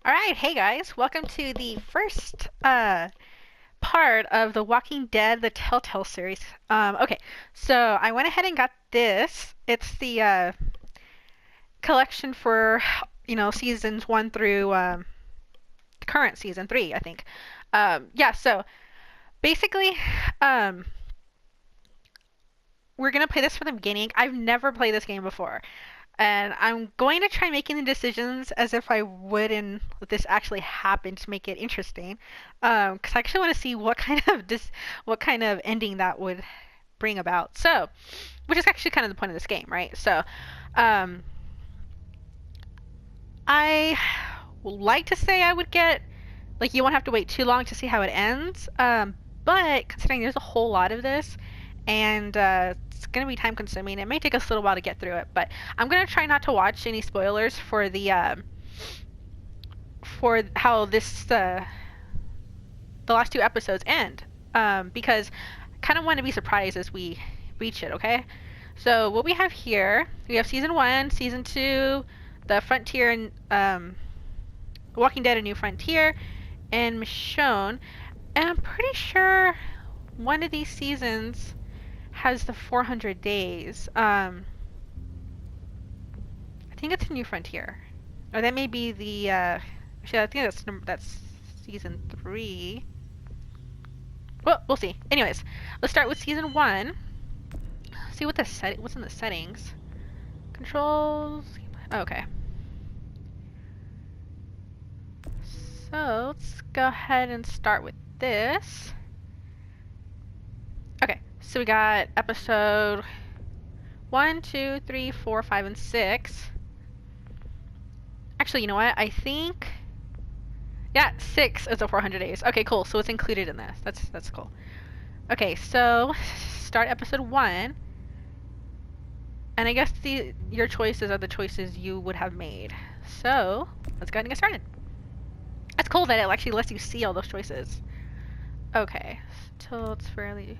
All right, hey guys, welcome to the first part of the Walking Dead, the Telltale series. Okay, so I went ahead and got this. It's the collection for, seasons one through current season three, I think. Yeah, so basically, um, we're gonna play this from the beginning. I've never played this game before. And I'm going to try making the decisions as if I would and this actually happened to make it interesting. Because I actually want to see what kind of what kind of ending that would bring about. So, which is actually kind of the point of this game, right? So, um, I would like to say I would get like you won't have to wait too long to see how it ends. But considering there's a whole lot of this, and it's gonna be time consuming, it may take us a little while to get through it. But I'm gonna try not to watch any spoilers for how this the last two episodes end, because I kind of want to be surprised as we reach it. Okay, so what we have here, we have season one, season two, the Frontier and Walking Dead: A New Frontier, and Michonne. And I'm pretty sure one of these seasons has the 400 days. I think it's a New Frontier, or that may be the. Actually, I think that's season three. Well, we'll see. Anyways, let's start with season one. See what's in the settings. Controls. Okay. So let's go ahead and start with this. Okay, so we got episode 1, 2, 3, 4, 5, and 6. Actually, you know what? I think yeah, 6 is the 400 days. Okay, cool. So it's included in this. That's cool. Okay, so start episode 1. And I guess your choices are the choices you would have made. So let's go ahead and get started. That's cool that it actually lets you see all those choices. Okay, till it's fairly.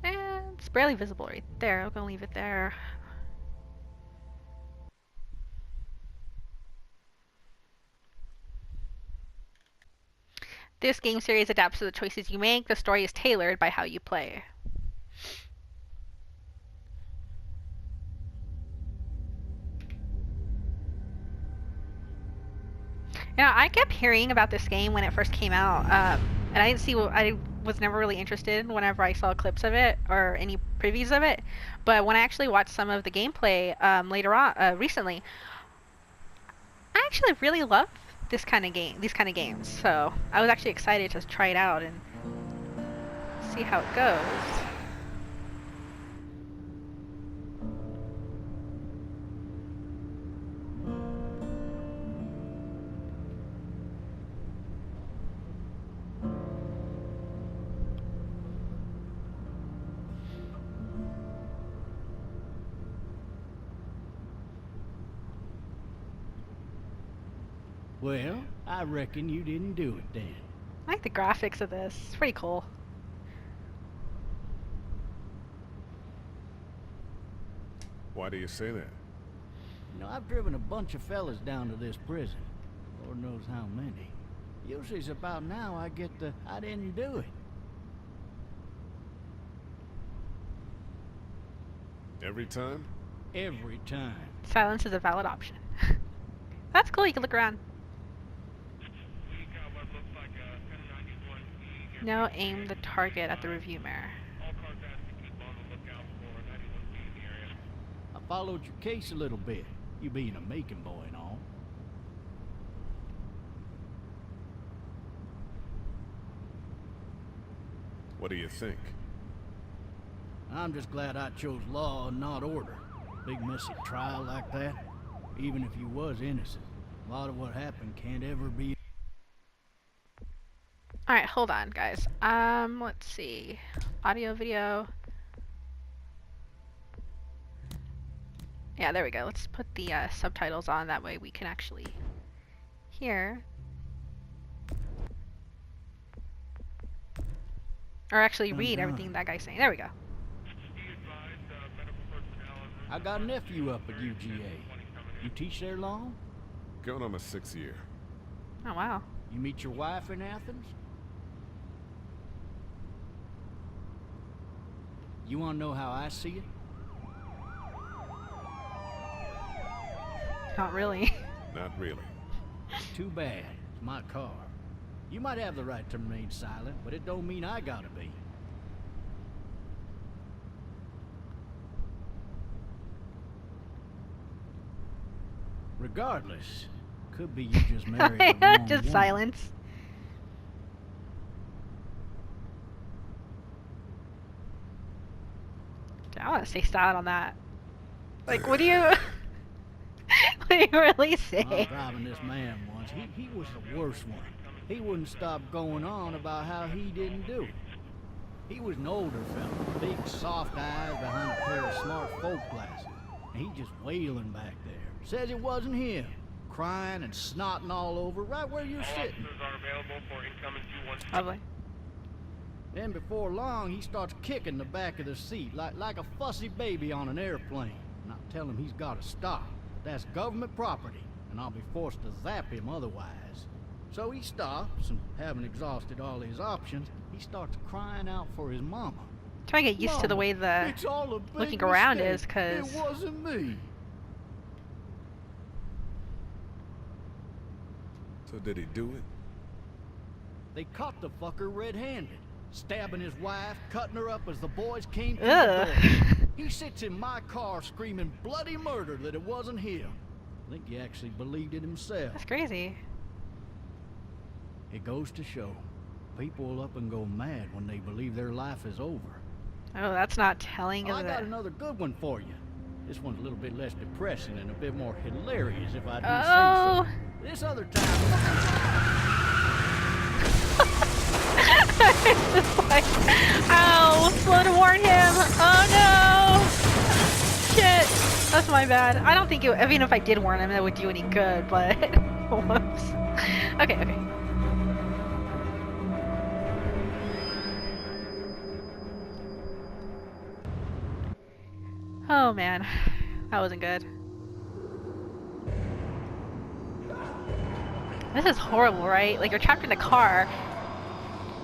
And it's barely visible right there. I'm gonna leave it there. This game series adapts to the choices you make. The story is tailored by how you play. I kept hearing about this game when it first came out, and I was never really interested whenever I saw clips of it or any previews of it. But when I actually watched some of the gameplay later on, recently, I actually really love these kind of games. So I was actually excited to try it out and see how it goes. Well, I reckon you didn't do it then. I like the graphics of this. It's pretty cool. Why do you say that? You know, I've driven a bunch of fellas down to this prison. Lord knows how many. Usually it's about now I get the I didn't do it. Every time? Every time. Silence is a valid option. That's cool. You can look around. Now aim the target at the review mirror. I followed your case a little bit, you being a Macon boy and all. What do you think? I'm just glad I chose law and not order. Big messy trial like that, even if you was innocent. A lot of what happened can't ever be. Alright, hold on, guys. Let's see. Audio, video. Yeah, there we go. Let's put the subtitles on. That way we can actually hear. Or actually read everything that guy's saying. There we go. I got a nephew up at UGA. You teach there long? Going on my 6th year. Oh, wow. You meet your wife in Athens? You want to know how I see it? Not really. Not really. Too bad. It's my car. You might have the right to remain silent, but it don't mean I gotta be. Regardless, could be you just married the wrong Just woman. silence. I want to stay silent on that. Like, what do you... what do you really I was say? driving this man once. He was the worst one. He wouldn't stop going on about how he didn't do it. He was an older fella, big soft eyes behind a pair of smart folk glasses. And he just wailing back there. Says it wasn't him. Crying and snotting all over right where you're sitting. Lovely. Then before long, he starts kicking the back of the seat like a fussy baby on an airplane. And I tell him he's got to stop. That's government property, and I'll be forced to zap him otherwise. So he stops, and having exhausted all his options, he starts crying out for his mama. Trying to get used to the way the It's all a big looking around mistake. is, 'cause- It wasn't me. So did he do it? They caught the fucker red-handed, stabbing his wife, cutting her up as the boys came through Ugh. the door. He sits in my car screaming bloody murder that it wasn't him. I think he actually believed it himself. That's crazy. It goes to show, people will up and go mad when they believe their life is over. Oh, that's not telling, I is got it? another good one for you. This one's a little bit less depressing and a bit more hilarious if I do Oh. say so. This other time... It's just like, ow, slow to warn him. Oh no. Shit. That's my bad. I don't think it, I mean, if I did warn him, that would do any good, but whoops. Okay, okay. Oh man, that wasn't good. This is horrible, right? Like, you're trapped in a car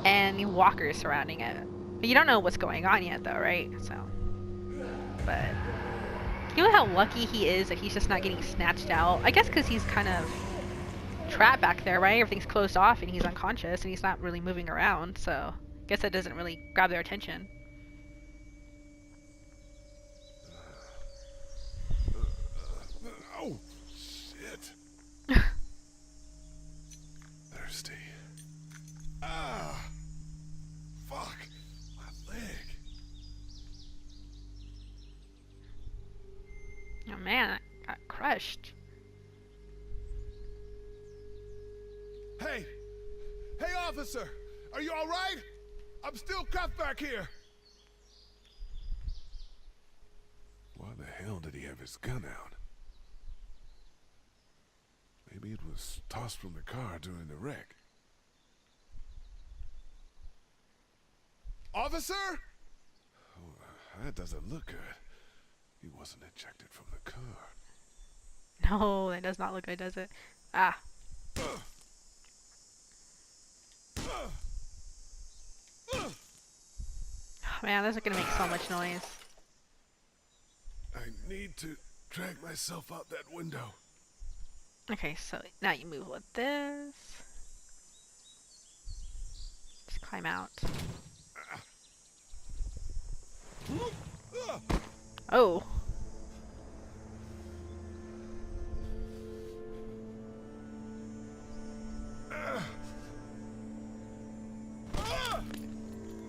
and walkers surrounding it. But you don't know what's going on yet, though, right? So, but you know how lucky he is that he's just not getting snatched out? I guess because he's kind of trapped back there, right? Everything's closed off and he's unconscious and he's not really moving around, so I guess that doesn't really grab their attention. Oh, shit. Thirsty. Ah. Fuck. My leg. Oh man, I got crushed. Hey! Hey, officer! Are you alright? I'm still cuffed back here! Why the hell did he have his gun out? Maybe it was tossed from the car during the wreck. Officer? Oh, that doesn't look good. He wasn't ejected from the car. No, that does not look good, does it? Ah. Oh, man, this is gonna make so much noise. I need to drag myself out that window. Okay, so now you move with this. Just climb out. Oh.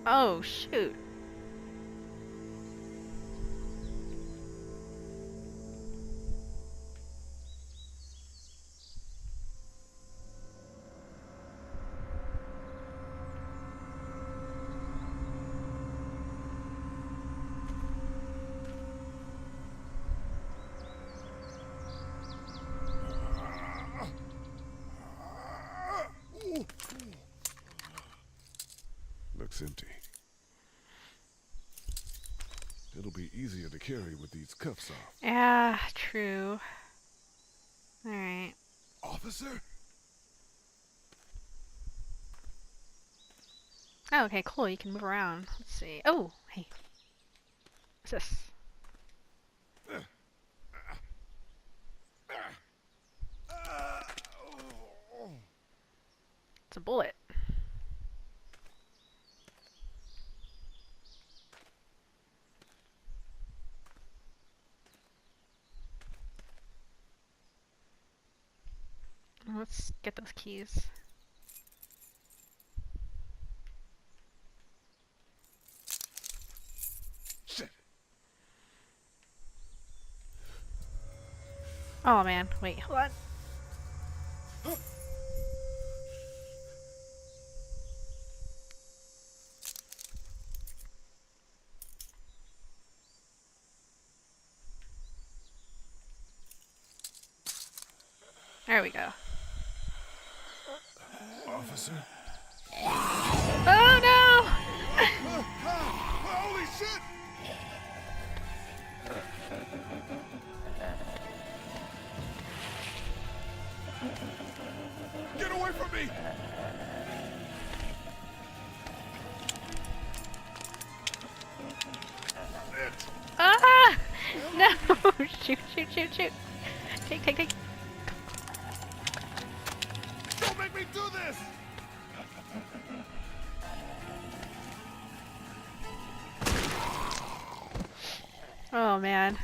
Oh, shoot. Looks empty. It'll be easier to carry with these cuffs off. Yeah, true. Alright. Officer? Oh, okay, cool. You can move around. Let's see. Oh, hey. What's this? It's a bullet. Let's get those keys. Shit. Oh man, wait, hold on. There we go. Officer? Oh no! Holy shit! Get away from me! Ah! No! Shoot, shoot, shoot, shoot! Take, take, take! Don't make me do this! Oh man.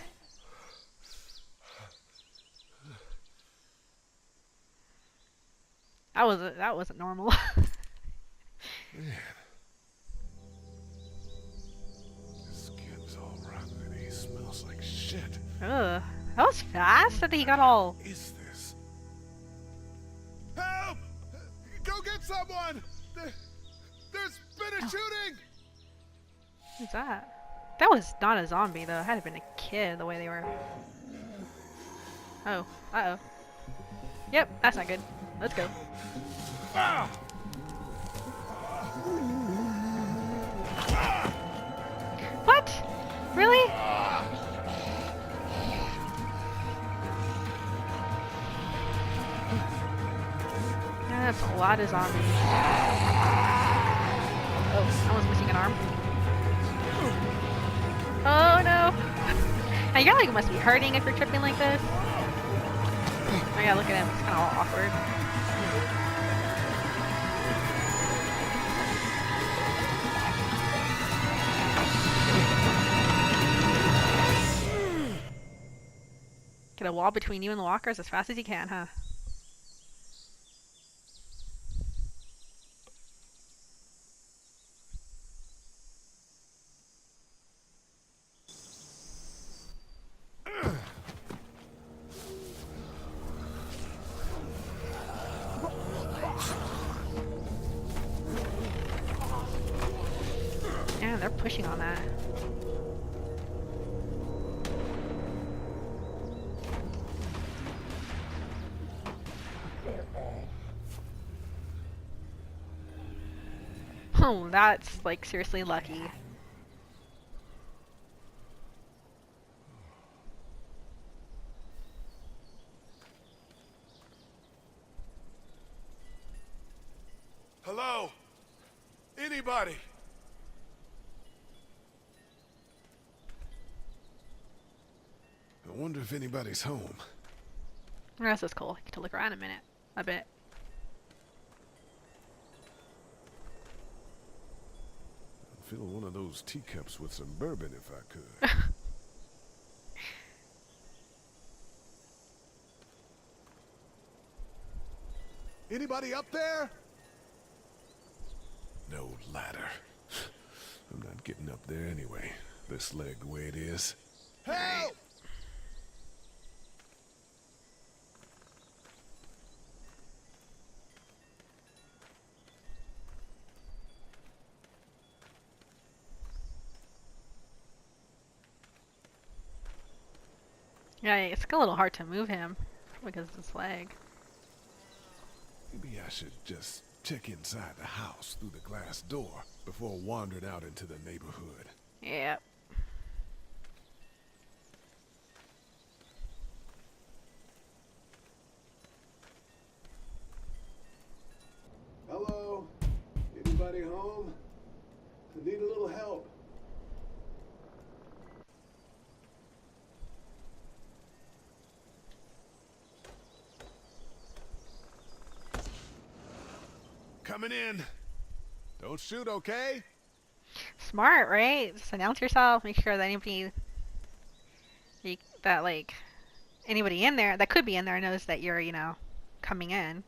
That wasn't normal. Man. His skin's all rotten and he smells like shit. Ugh. That was fast. I think he got all. What is this? Help! Go get someone! There's been a shooting! What's that? That was not a zombie though. It had to have been a kid the way they were. Oh. Uh-oh. Yep, that's not good. Let's go. Ah! What? Really? Yeah, that's a lot of zombies. Oh, someone's missing an arm. Oh no! Now your leg must be hurting if you're tripping like this. Oh yeah, look at him. It's kind of all awkward. Get a wall between you and the walkers as fast as you can, huh? Yeah, they're pushing on that. Oh, that's like seriously lucky. Hello? Anybody? I wonder if anybody's home. The rest is cool. Get to look around a minute. A bit. I'd fill one of those teacups with some bourbon if I could. Anybody up there? No ladder. I'm not getting up there anyway. This leg the way it is. Help! Yeah, it's a little hard to move him because of his leg. Maybe I should just check inside the house through the glass door before wandering out into the neighborhood. Yep. I need a little help. Coming in. Don't shoot, okay? Smart, right? Just announce yourself. Make sure that anybody in there that could be in there knows that you're, coming in.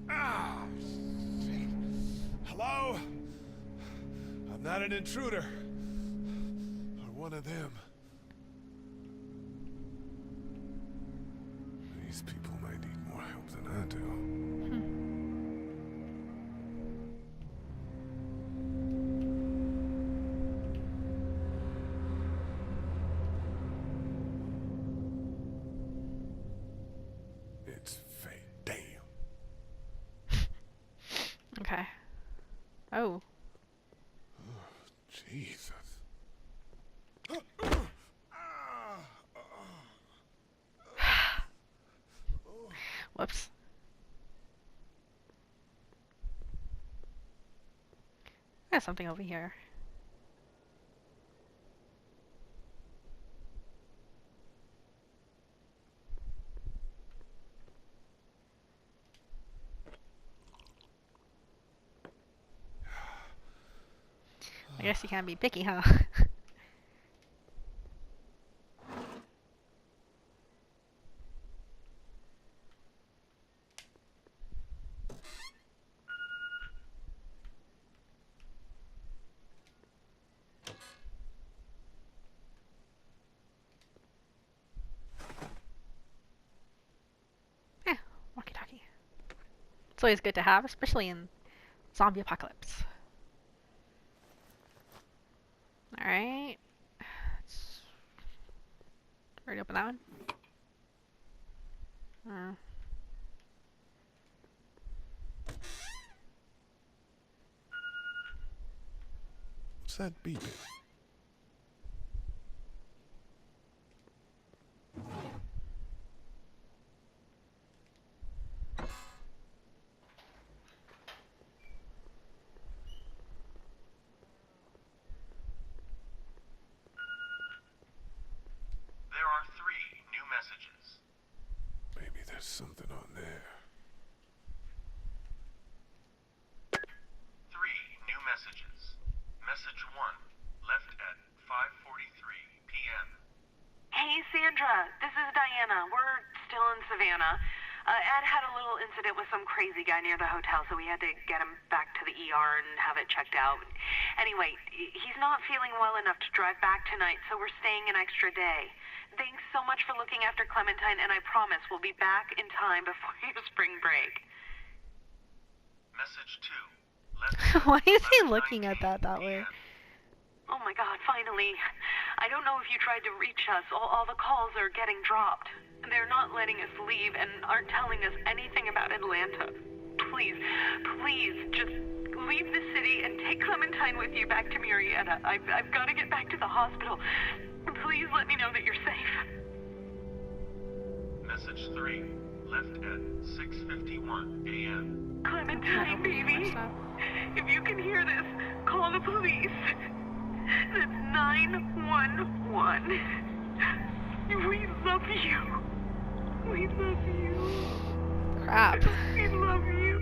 Ah, shit. Hello? I'm not an intruder. Or one of them. These people might need more help than I do. It's fake. Damn. Okay. Oh. Jesus. Whoops. There's something over here. I guess you can't be picky, huh? Yeah, walkie-talkie. It's always good to have, especially in zombie apocalypse. Alright. Ready to open that one? What's that beeping? There are 3 new messages. Maybe there's something on there. 3 new messages. Message 1, left at 5:43 p.m. Hey, Sandra. This is Diana. We're still in Savannah. Ed had a little incident with some crazy guy near the hotel, so we had to get him back to the ER and have it checked out. Anyway, he's not feeling well enough to drive back tonight, so we're staying an extra day. Thanks so much for looking after Clementine, and I promise we'll be back in time before your spring break. Message 2, left at Why is he 11:19 looking at that way? p.m. Oh my God, finally. I don't know if you tried to reach us. All the calls are getting dropped. They're not letting us leave and aren't telling us anything about Atlanta. Please, just leave the city and take Clementine with you back to Murrieta. I've got to get back to the hospital. Please let me know that you're safe. Message 3, left at 6:51 a.m. Clementine, baby. If you can hear this, call the police. That's 911. We love you. We love you. Crap. We love you.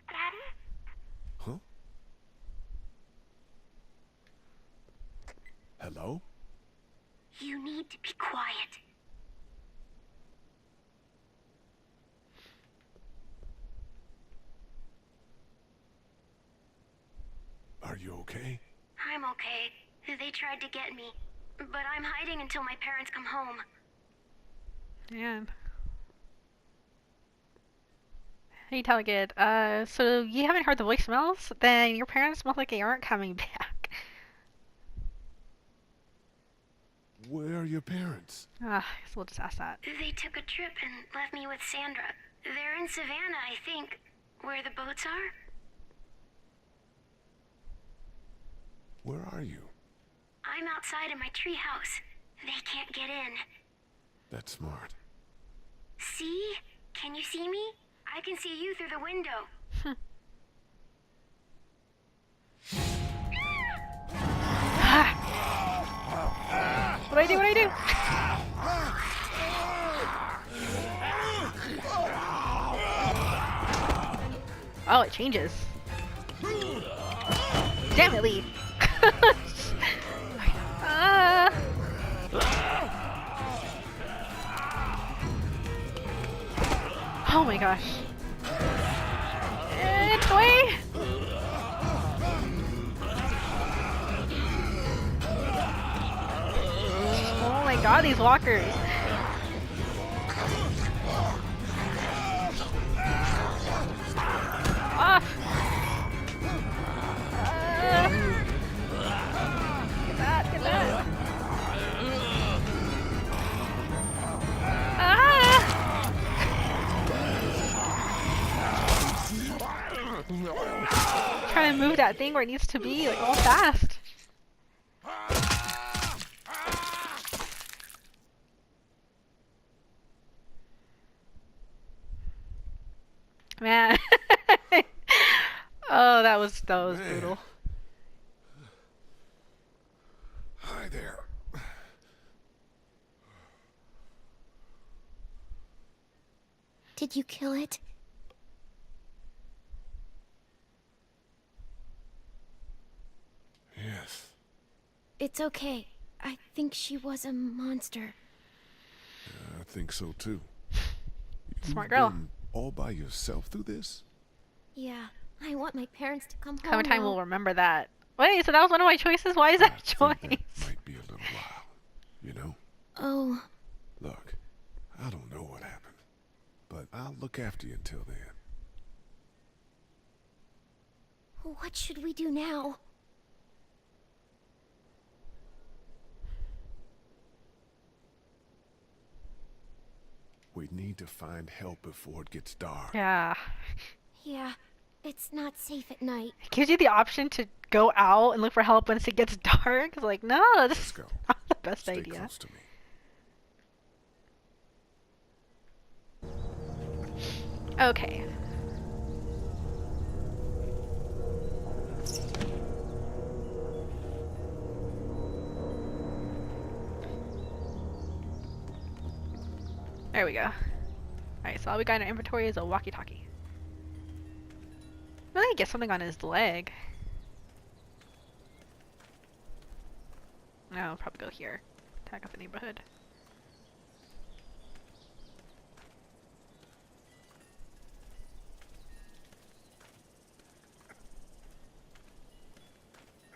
Daddy? Huh? Hello? You need to be quiet. Are you okay? I'm okay. They tried to get me, but I'm hiding until my parents come home. Man. Hey, Delegate. So you haven't heard the voicemails? Then your parents most likely aren't coming back. Where are your parents? I guess we'll just ask that. They took a trip and left me with Sandra. They're in Savannah, I think, where the boats are. Where are you? I'm outside in my treehouse. They can't get in. That's smart. See? Can you see me? I can see you through the window. What do I do? What do I do? Oh, it changes. Damn it, Lee. Oh my gosh. It's away. Oh my god, these walkers. Off. Get that, get that. Trying to move that thing where it needs to be, like, all fast. Man. Oh, that was brutal. Hi there. Did you kill it? Yes. It's okay. I think she was a monster. I think so too. Smart You've girl. been all by yourself through this? Yeah, I want my parents to come home. Clementine now. will remember that. Wait, so that was one of my choices? Why is that a I choice? think that might be a little while. You know? Oh, Look, I don't know what happened, but I'll look after you until then. what should we do now? We need to find help before it gets dark. Yeah. Yeah, it's not safe at night. It gives you the option to go out and look for help once it gets dark. It's like, no, this Let's is go. not the best Stay idea. close to me. Okay. There we go. Alright, so all we got in our inventory is a walkie-talkie. Really get something on his leg. No, I'll probably go here. Attack out the neighborhood.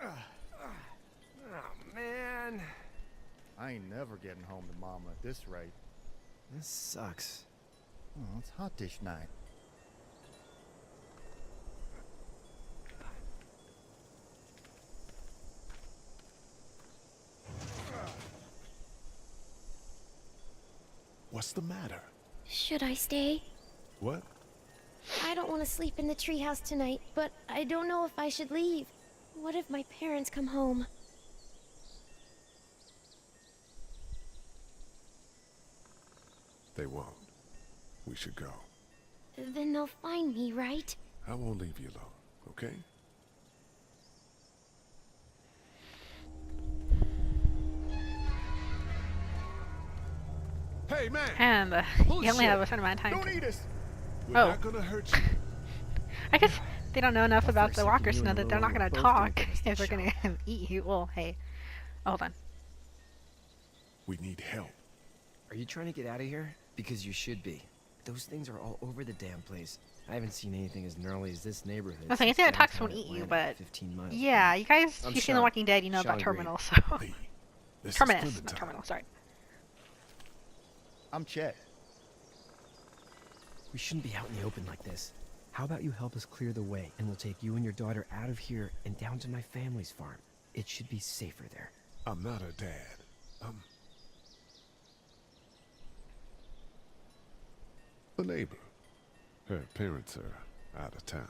Oh, man. I ain't never getting home to Mama at this rate. This sucks. Oh, it's hot dish night. What's the matter? Should I stay? What? I don't want to sleep in the treehouse tonight, but I don't know if I should leave. What if my parents come home? They won't. We should go. Then they'll find me, right? I won't leave you alone, okay? Hey, man! And you only Bullshit. have a certain amount of time. Don't eat us! We're Oh. not gonna hurt you. I guess they don't know enough about the second, walkers you to know and that they're not Lily gonna were both gonna talk give us the if they're gonna eat you. Well, hey. Hold on. We need help. Are you trying to get out of here? Because you should be. Those things are all over the damn place. I haven't seen anything as gnarly as this neighborhood. I was saying, since anything that talks downtown won't eat you, Atlanta, but 15 miles yeah, away. you guys, I'm you've seen The Sean. Walking Dead, you know Sean about Green. Terminal, so. Lee, this Terminus, is not Clementine. Terminal, sorry. I'm Chet. We shouldn't be out in the open like this. How about you help us clear the way, and we'll take you and your daughter out of here and down to my family's farm. It should be safer there. I'm not her dad. I'm a neighbor. Her parents are out of town.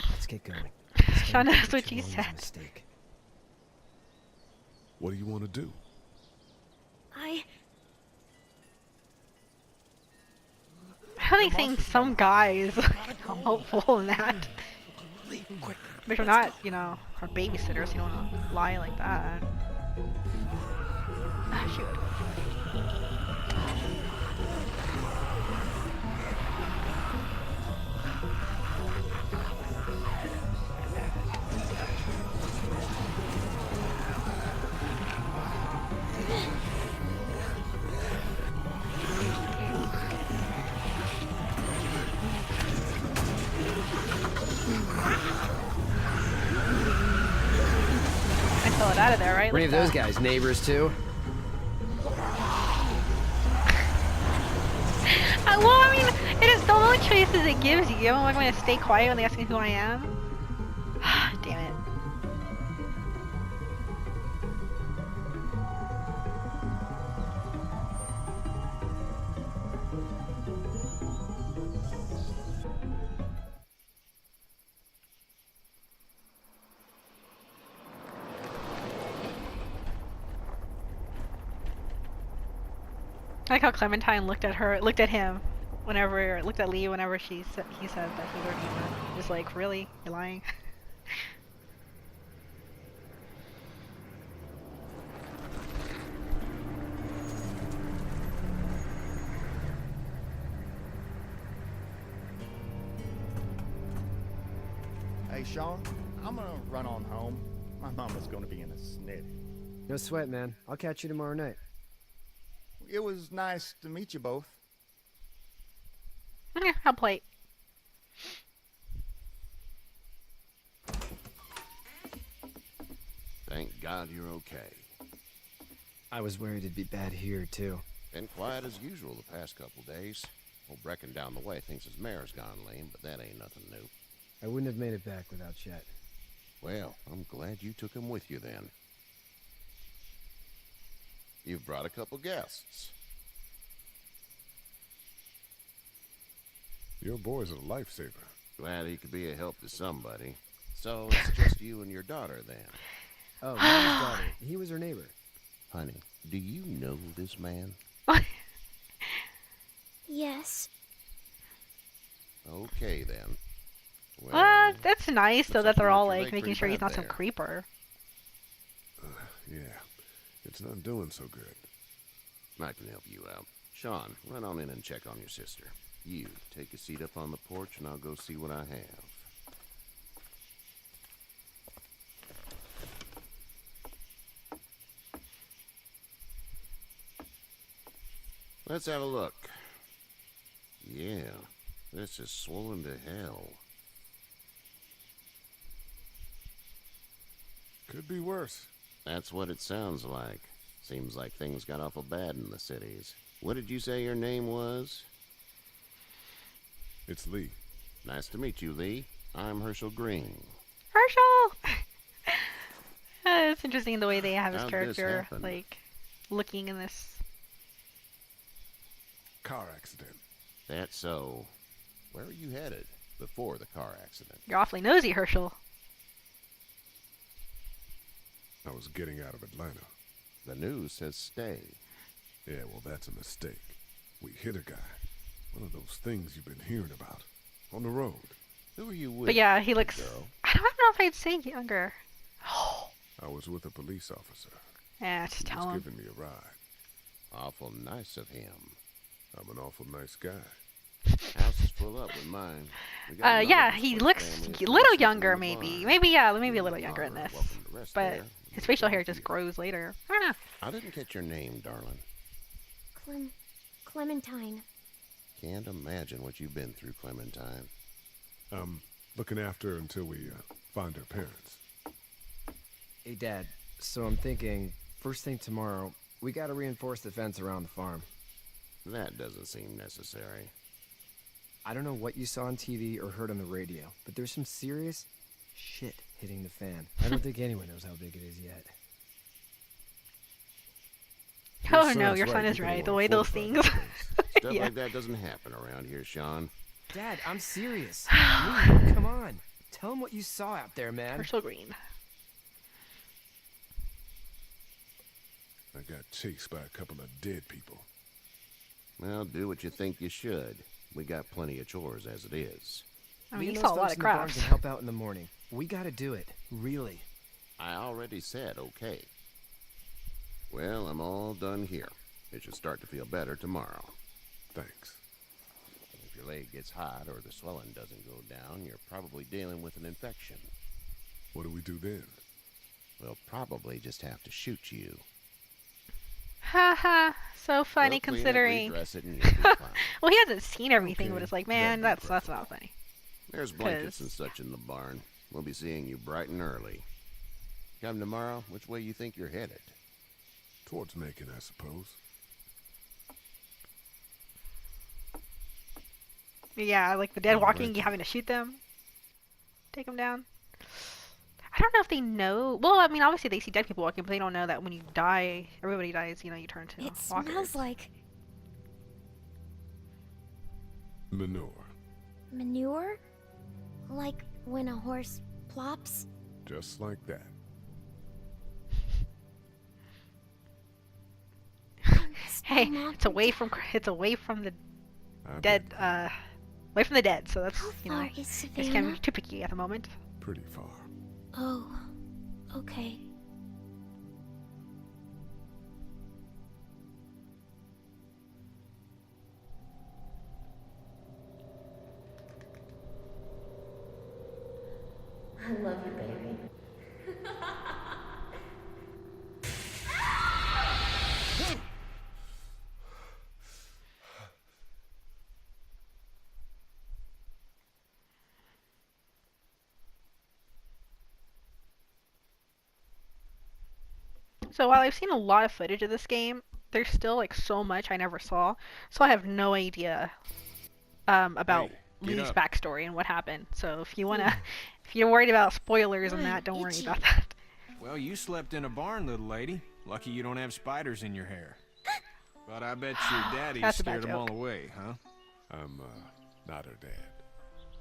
Let's get going. This Sean, Everything that's what too you long was a said. mistake. What do you want to do? I How are they saying some guys helpful in that? But we're not, you know, our babysitters. You don't want to lie like that. Ah, shoot. I pull it out of there, right? Were any Like of those that. guys neighbors too? Well, I mean, it is the only choices it gives you. Am I going to stay quiet when they ask me who I am? Damn it. I like how Clementine looked at him, looked at Lee whenever he said that he was her neighbor. Just like, really? You're lying? Hey, Sean, I'm gonna run on home. My mama's gonna be in a snit. No sweat, man. I'll catch you tomorrow night. It was nice to meet you both. Okay, I'll play. Thank God you're okay. I was worried it'd be bad here, too. Been quiet as usual the past couple days. Old Brecken down the way thinks his mare's gone lame, but that ain't nothing new. I wouldn't have made it back without Chet. Well, I'm glad you took him with you then. You've brought a couple guests. Your boy's a lifesaver. Glad he could be a help to somebody. So it's just you and your daughter then. Oh, Mom's daughter. He was her neighbor. Honey, do you know this man? yes. Okay then. Well, That's nice though looks that they're like all you're like right making pretty sure he's bad not some there. creeper. Yeah, it's not doing so good. I can help you out. Sean, run on in and check on your sister. You, take a seat up on the porch and I'll go see what I have. Let's have a look. Yeah, this is swollen to hell. Could be worse. That's what it sounds like. Seems like things got awful bad in the cities. What did you say your name was? It's Lee. Nice to meet you, Lee. I'm Herschel Green. Herschel! It's interesting the way they have his How'd this character, happen? like, looking in this. Car accident. That's so. Where were you headed before the car accident? You're awfully nosy, Herschel. I was getting out of Atlanta. The news says stay. Yeah, well, that's a mistake. We hit a guy. One of those things you've been hearing about. On the road. Who are you with? But yeah, he looks. girl? I don't know if I'd say younger. I was with a police officer. Yeah, just He tell was him. giving me a ride. Awful nice of him. I'm an awful nice guy. House is full up with mine. We got another Yeah, this he first looks family a that's little been younger, sleeping in the maybe. barn. Maybe a little younger in Daughter, this. welcome to rest But there. his facial hair Thank just you. grows later. I don't know. I didn't catch your name, darling. Clementine. Can't imagine what you've been through, Clementine. I'm looking after her until we find her parents. Hey, Dad. So I'm thinking, first thing tomorrow, we gotta reinforce the fence around the farm. That doesn't seem necessary. I don't know what you saw on TV or heard on the radio, but there's some serious shit hitting the fan. I don't think anyone knows how big it is yet. Oh Your no, son's your son right. is You right. don't The wanna way those fortify things. this place. Stuff Yeah. like that doesn't happen around here, Sean. Dad, I'm serious. Lee, come on. Tell him what you saw out there, man. Herschel Green. I got chased by a couple of dead people. Well, do what you think you should. We got plenty of chores as it is. I Me mean, and you those saw a lot folks of in the barn crafts. can help out in the morning. We gotta do it. Really. I already said okay. Well, I'm all done here. It should start to feel better tomorrow. Thanks. If your leg gets hot or the swelling doesn't go down, you're probably dealing with an infection. What do we do then? We'll probably just have to shoot you. Haha, so funny We'll clean it, considering. redress it, and you'll be fine. Well, he hasn't seen everything, but Okay, it's like, that'd man, be that's not funny. There's blankets and 'Cause- such in the barn. We'll be seeing you bright and early. Come tomorrow, which way you think you're headed? Towards Macon, I suppose. Yeah, like the dead Oh, walking, right. you having to shoot them, take them down. I don't know if they know. Well, I mean, obviously they see dead people walking, but they don't know that when you die, everybody dies. You know, you turn to It walkers. smells like Manure. manure? Like when a horse plops? Just like that. Hey, Mom, it's away from the I dead. bet Away from the dead. So that's How you know, far is it's kind Savannah? of too picky at the moment. pretty far. Oh, okay. I love you, baby. So while I've seen a lot of footage of this game, there's still like so much I never saw. So I have no idea about Hey, get Lee's up. backstory and what happened. So if you wanna, if you're worried about spoilers and that, don't worry itchy. about that. Well, you slept in a barn, little lady. Lucky you don't have spiders in your hair. But I bet your daddy That's a bad scared them all joke. away, huh? I'm, not her dad.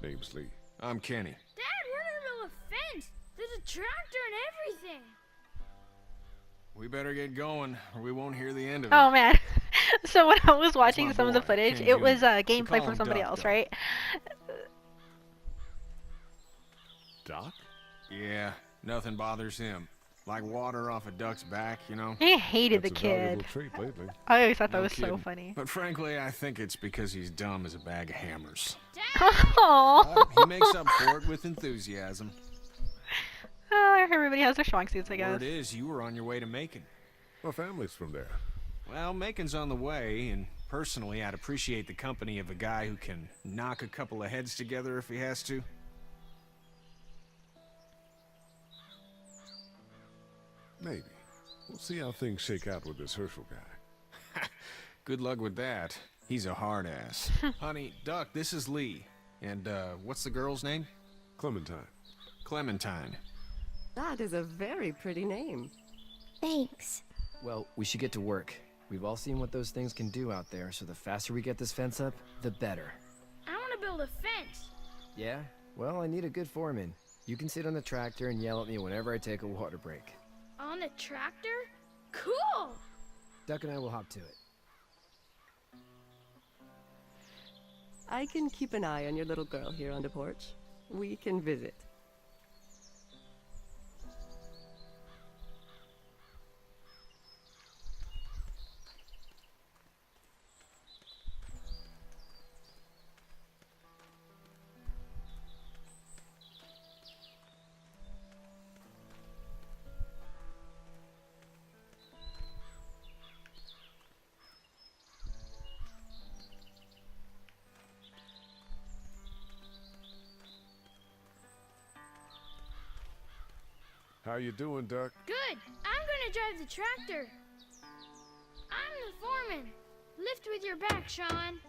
Name's Lee. I'm Kenny. Dad, we're in the middle of a fence. There's a tractor and everything. We better get going, or we won't hear the end of Oh it. man. So when I was watching my some of the boy, footage, Ken it was Jr. We gameplay call from him somebody Doc else, Doc. right? Doc? Yeah, nothing bothers him. Like water off a duck's back, you know? I hated That's the a valuable kid. trait lately. I always thought that No was so kidding. funny. But frankly, I think it's because he's dumb as a bag of hammers. Aww. He makes up for it with enthusiasm. Everybody has their strong suits, I guess. Word is, you were on your way to Macon. My family's from there. Well, Macon's on the way, and personally, I'd appreciate the company of a guy who can knock a couple of heads together if he has to. Maybe. We'll see how things shake out with this Herschel guy. Good luck with that. He's a hard ass. Honey, Duck, this is Lee. And, what's the girl's name? Clementine. Clementine. That is a very pretty name. Thanks. Well, we should get to work. We've all seen what those things can do out there, so the faster we get this fence up, the better. I want to build a fence. Yeah? Well, I need a good foreman. You can sit on the tractor and yell at me whenever I take a water break. On the tractor? Cool! Duck and I will hop to it. I can keep an eye on your little girl here on the porch. We can visit. How you doing, Duck? Good. I'm gonna drive the tractor. I'm the foreman. Lift with your back, Sean.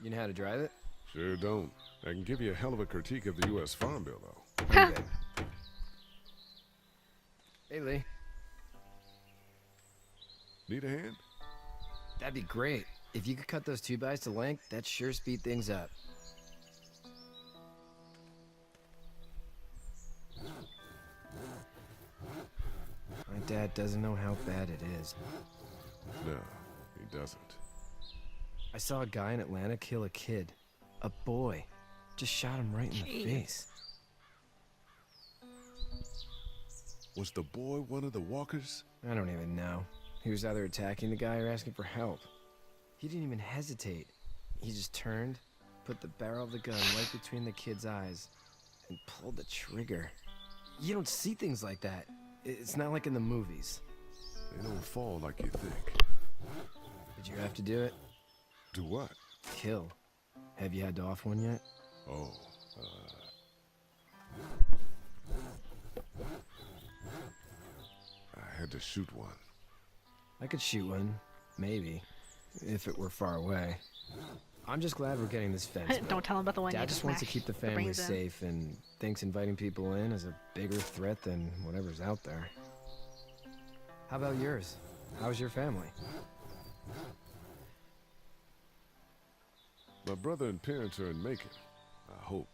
You know how to drive it? Sure don't. I can give you a hell of a critique of the U.S. Farm Bill, though. Pretty good. Hey, Lee. Need a hand? That'd be great. If you could cut those 2x to length, that'd sure speed things up. Dad doesn't know how bad it is. No, he doesn't. I saw a guy in Atlanta kill a kid. A boy. Just shot him right in the face. Was the boy one of the walkers? I don't even know. He was either attacking the guy or asking for help. He didn't even hesitate. He just turned, put the barrel of the gun right between the kid's eyes, and pulled the trigger. You don't see things like that. It's not like in the movies. They don't fall like you think. Did you have to do it? Do what? Kill. Have you had to off one yet? Oh, I had to shoot one. I could shoot one, maybe, if it were far away. I'm just glad we're getting this fence built. Don't tell him about the one you Dad just wants to keep the family brains in. safe and thinks inviting people in is a bigger threat than whatever's out there. How about yours? How's your family? My brother and parents are in Macon. I hope.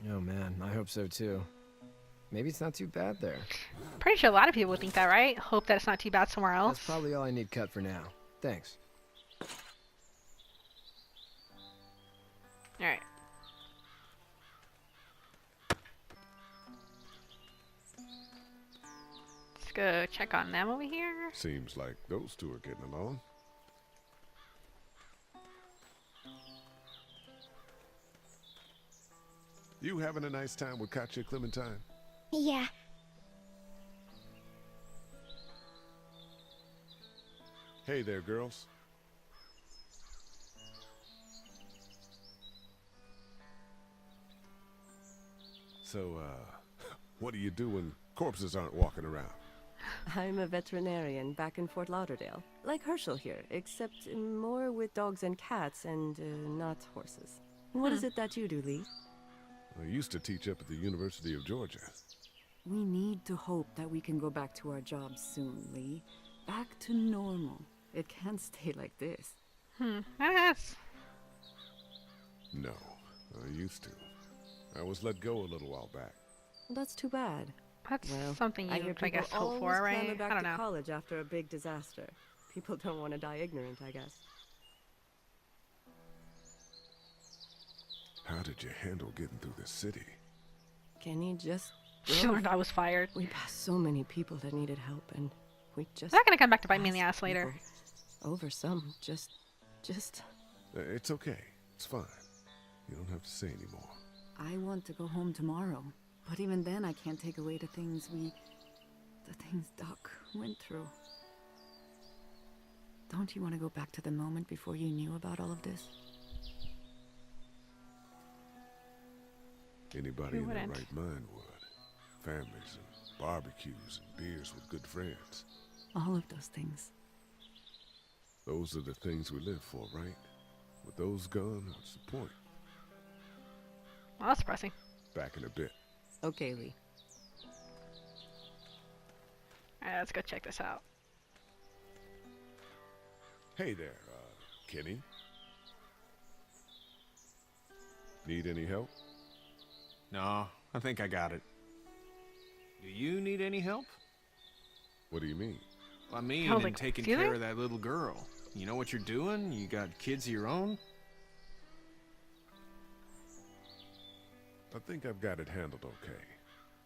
Oh man, I hope so too. Maybe it's not too bad there. Pretty sure a lot of people would think that, right? Hope that it's not too bad somewhere else. That's probably all I need cut for now. Thanks. Alright. Let's go check on them over here. Seems like those two are getting along. You having a nice time with Katya, Clementine? Yeah. Hey there, girls. So, what do you do when corpses aren't walking around? I'm a veterinarian back in Fort Lauderdale. Like Herschel here, except more with dogs and cats and not horses. What is it that you do, Lee? I used to teach up at the University of Georgia. We need to hope that we can go back to our jobs soon, Lee. Back to normal. It can't stay like this. Yes. No, I used to. I was let go a little while back. That's too bad. That's Well, something I you, hear I guess, people hope for, always right? clamor back I don't to know. college after a big disaster. People don't want to die ignorant, I guess. How did you handle getting through the city? Kenny just... She learned I was fired. We passed so many people that needed help, and we just... They're gonna come back to bite me in the ass later. Over some, just... It's okay. It's fine. You don't have to say anymore. I want to go home tomorrow. But even then, I can't take away the things Doc went through. Don't you want to go back to the moment before you knew about all of this? Anybody Who in their wouldn't? right mind would. Families and barbecues and beers with good friends. All of those things. Those are the things we live for, right? With those gone, what's the point? Well, that's depressing. Back in a bit. Okay, Lee. Alright, let's go check this out. Hey there, Kenny. Need any help? No, I think I got it. Do you need any help? What do you mean? I mean, Oh, in like, taking do they? care of that little girl. You know what you're doing? You got kids of your own? I think I've got it handled okay.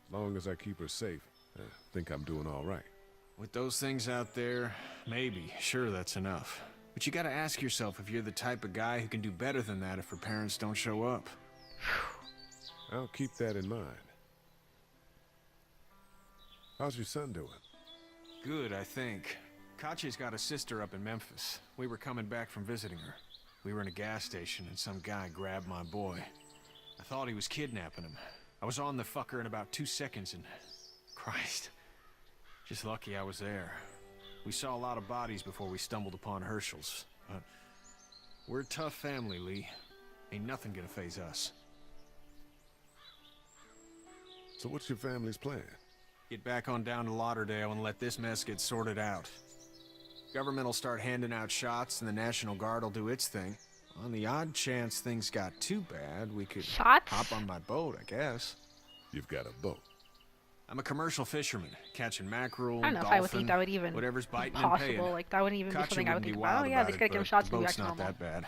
As long as I keep her safe, I think I'm doing all right. With those things out there, maybe, sure, that's enough. But you gotta ask yourself if you're the type of guy who can do better than that if her parents don't show up. I'll keep that in mind. How's your son doing? Good, I think. Katya's got a sister up in Memphis. We were coming back from visiting her. We were in a gas station and some guy grabbed my boy. I thought he was kidnapping him. I was on the fucker in about 2 seconds and... Christ. Just lucky I was there. We saw a lot of bodies before we stumbled upon Herschel's. But we're a tough family, Lee. Ain't nothing gonna faze us. So what's your family's plan? Get back on down to Lauderdale and let this mess get sorted out. Government will start handing out shots and the National Guard will do its thing. On the odd chance things got too bad, we could Shots? hop on my boat, I guess. You've got a boat. I'm a commercial fisherman, catching mackerel, I don't know if dolphin, I would think that would even whatever's be biting and paying. possible. Like, that wouldn't even be Katjaa something I would wouldn't be think about. Oh, wild yeah, about they just it, gotta give him but shots the to be boat's back to not normal. that bad.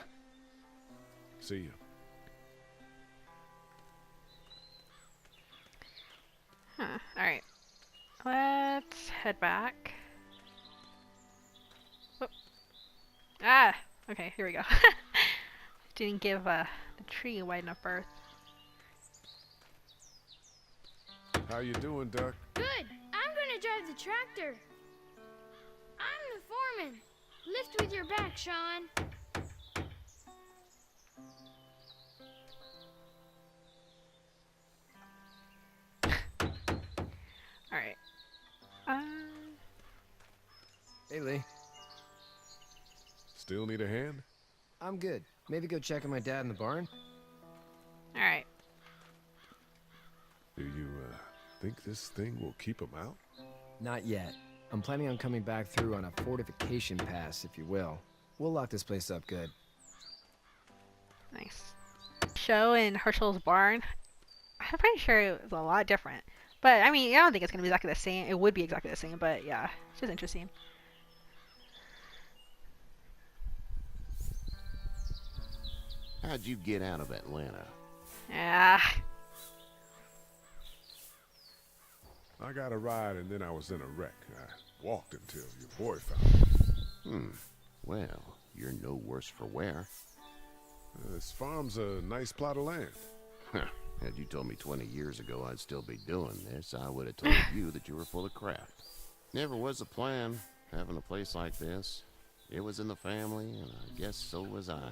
See you. Huh. Alright. Let's head back. Whoop. Ah! Okay, here we go. Didn't give the tree a wide enough berth. How you doing, Duck? Good. I'm gonna drive the tractor. I'm the foreman. Lift with your back, Sean. Alright. Hey, Lee. Still need a hand? I'm good. Maybe go check on my dad in the barn? Alright. Do you, think this thing will keep him out? Not yet. I'm planning on coming back through on a fortification pass, if you will. We'll lock this place up good. Nice. Show in Hershel's barn. I'm pretty sure it was a lot different. But, I mean, I don't think it's going to be exactly the same. It would be exactly the same, but yeah. It's just interesting. How'd you get out of Atlanta? Yeah. I got a ride and then I was in a wreck. I walked until your boy found me. Well, you're no worse for wear. This farm's a nice plot of land. Huh. Had you told me 20 years ago I'd still be doing this, I would have told you that you were full of crap. Never was a plan, having a place like this. It was in the family, and I guess so was I.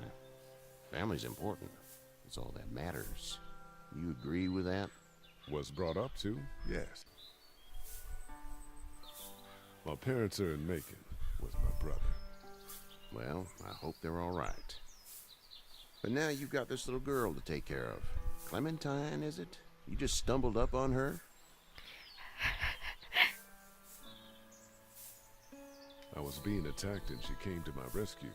Family's important. It's all that matters. You agree with that? Was brought up to, yes. My parents are in Macon with my brother. Well, I hope they're all right. But now you've got this little girl to take care of. Clementine, is it? You just stumbled up on her? I was being attacked and she came to my rescue.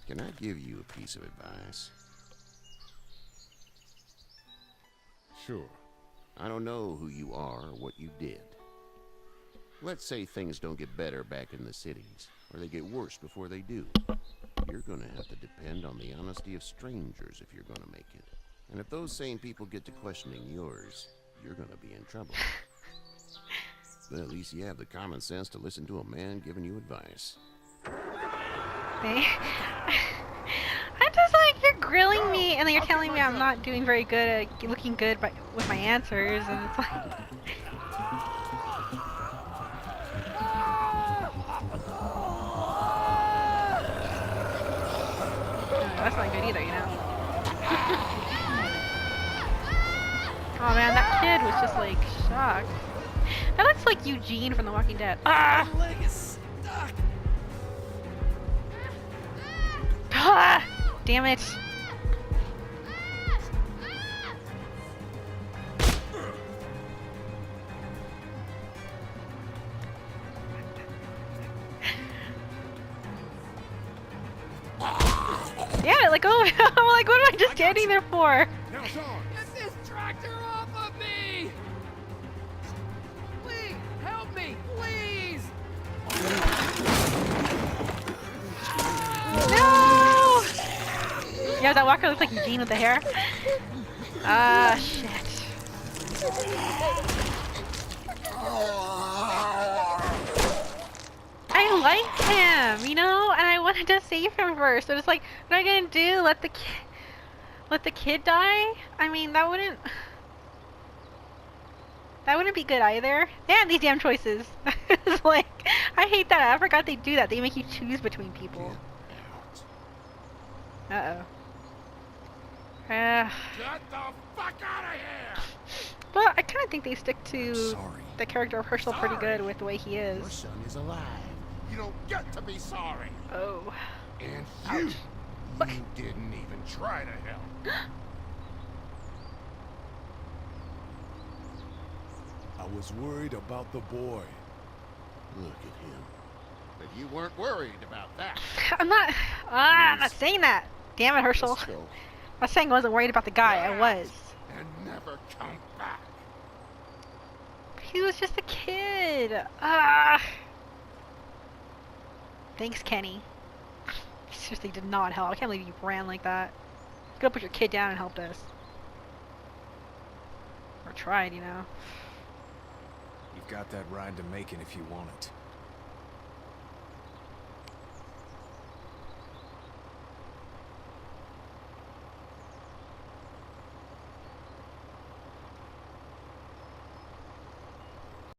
Can I give you a piece of advice? Sure. I don't know who you are or what you did. Let's say things don't get better back in the cities, or they get worse before they do. You're gonna have to depend on the honesty of strangers if you're gonna make it. And if those same people get to questioning yours, you're gonna be in trouble. But at least you have the common sense to listen to a man giving you advice. Hey. I'm just like, you're grilling me, and then you're telling me I'm not doing very good at looking good with my answers, and it's like... That's not good either, you know? Oh man, that kid was just like shocked. That looks like Eugene from The Walking Dead. Ah! My leg is stuck. Ah! Damn it. Yeah, like, oh, I'm like, what am I just standing there for? Now, Sean! Get this tractor off of me! Please, help me, please! No! Yeah, that walker looks like Eugene with the hair. Ah, shit. I like him, you know, and I wanted to save him first. So it's like, what am I gonna do? Let the kid die? I mean, that wouldn't be good either. Damn, these damn choices. It's like, I hate that. I forgot they do that. They make you choose between people. Uh-oh. Get the fuck out of here! But I kind of think they stick to the character of Hershel pretty good with the way he is. Your son is alive. You don't get to be sorry. Oh. And Ouch. you didn't even try to help. I was worried about the boy. Look at him. But you weren't worried about that. I'm not saying that. Damn it, Hershel. Let's go. I was saying I wasn't worried about the guy. I was. And never come back. He was just a kid. Ah. Thanks, Kenny. Seriously, did not help. I can't believe you ran like that. You could have put your kid down and helped us. Or tried, you know. You've got that ride to Macon if you want it.